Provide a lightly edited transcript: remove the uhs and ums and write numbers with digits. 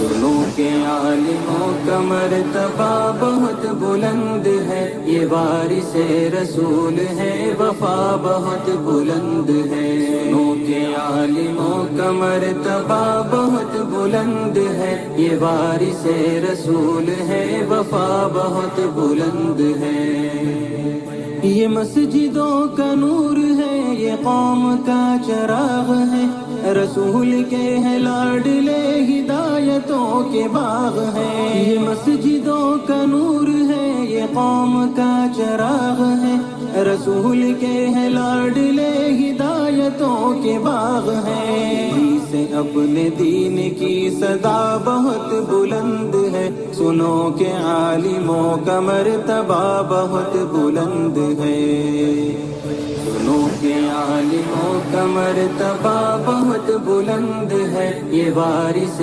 سنو کہ عالموں کا مرتبہ بہت بلند ہے، یہ وارث رسول ہے، وفا بہت بلند ہے۔ سنو کہ عالموں کا مرتبہ بہت بلند ہے، یہ وارث رسول ہے، وفا بہت بلند ہے۔ یہ مسجدوں کا نور ہے، یہ قوم کا چراغ ہے، رسول کے ہے لاڈلے، ہدایتوں کے باغ ہیں۔ یہ مسجدوں کا نور ہے، یہ قوم کا چراغ ہے، رسول کے ہے لاڈلے، ہدایتوں کے باغ ہیں۔ سے اپنے دین کی صدا بہت بلند ہے، سنو کہ عالموں کا مرتبہ بہت بلند ہے۔ سنو کہ عالموں کا مرتبہ بہت بلند ہے، یہ وارث